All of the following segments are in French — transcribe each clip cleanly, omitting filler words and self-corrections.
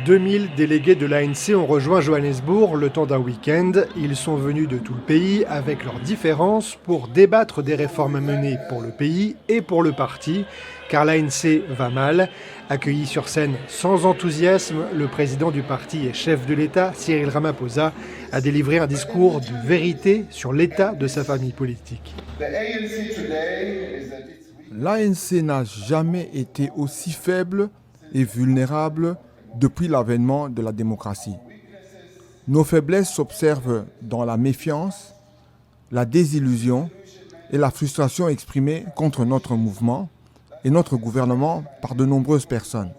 2000 délégués de l'ANC ont rejoint Johannesburg le temps d'un week-end. Ils sont venus de tout le pays avec leurs différences pour débattre des réformes menées pour le pays et pour le parti, car l'ANC va mal. Accueilli sur scène sans enthousiasme, le président du parti et chef de l'État, Cyril Ramaphosa, a délivré un discours de vérité sur l'état de sa famille politique. L'ANC n'a jamais été aussi faible et vulnérable depuis l'avènement de la démocratie. Nos faiblesses s'observent dans la méfiance, la désillusion et la frustration exprimée contre notre mouvement et notre gouvernement par de nombreuses personnes.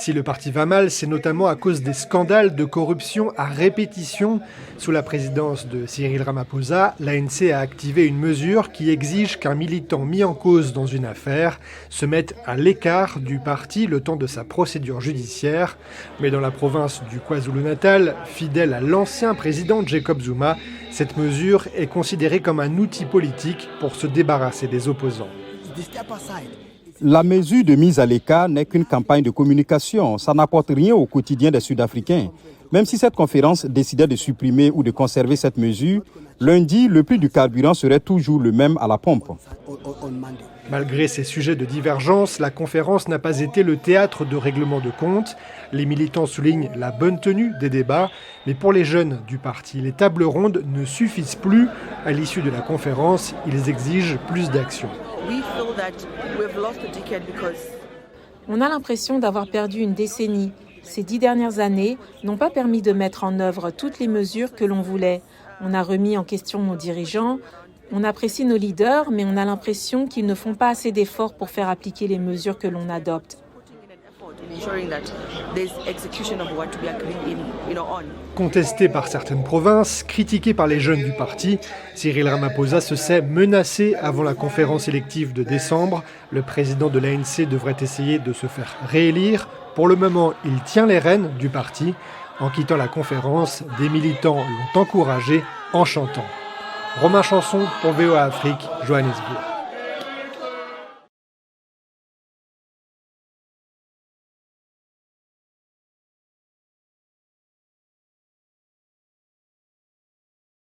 Si le parti va mal, c'est notamment à cause des scandales de corruption à répétition. Sous la présidence de Cyril Ramaphosa, l'ANC a activé une mesure qui exige qu'un militant mis en cause dans une affaire se mette à l'écart du parti le temps de sa procédure judiciaire. Mais dans la province du KwaZulu-Natal, fidèle à l'ancien président Jacob Zuma, cette mesure est considérée comme un outil politique pour se débarrasser des opposants. La mesure de mise à l'écart n'est qu'une campagne de communication. Ça n'apporte rien au quotidien des Sud-Africains. Même si cette conférence décidait de supprimer ou de conserver cette mesure, lundi, le prix du carburant serait toujours le même à la pompe. Malgré ces sujets de divergence, la conférence n'a pas été le théâtre de règlements de comptes. Les militants soulignent la bonne tenue des débats, mais pour les jeunes du parti, les tables rondes ne suffisent plus. À l'issue de la conférence, ils exigent plus d'action. On a l'impression d'avoir perdu une décennie. Ces 10 dernières années n'ont pas permis de mettre en œuvre toutes les mesures que l'on voulait. On a remis en question nos dirigeants, on apprécie nos leaders, mais on a l'impression qu'ils ne font pas assez d'efforts pour faire appliquer les mesures que l'on adopte. Contesté par certaines provinces, critiqué par les jeunes du parti, Cyril Ramaphosa se sait menacé avant la conférence élective de décembre. Le président de l'ANC devrait essayer de se faire réélire. Pour le moment, il tient les rênes du parti. En quittant la conférence, des militants l'ont encouragé en chantant. Romain Chanson pour VOA Afrique, Johannesburg.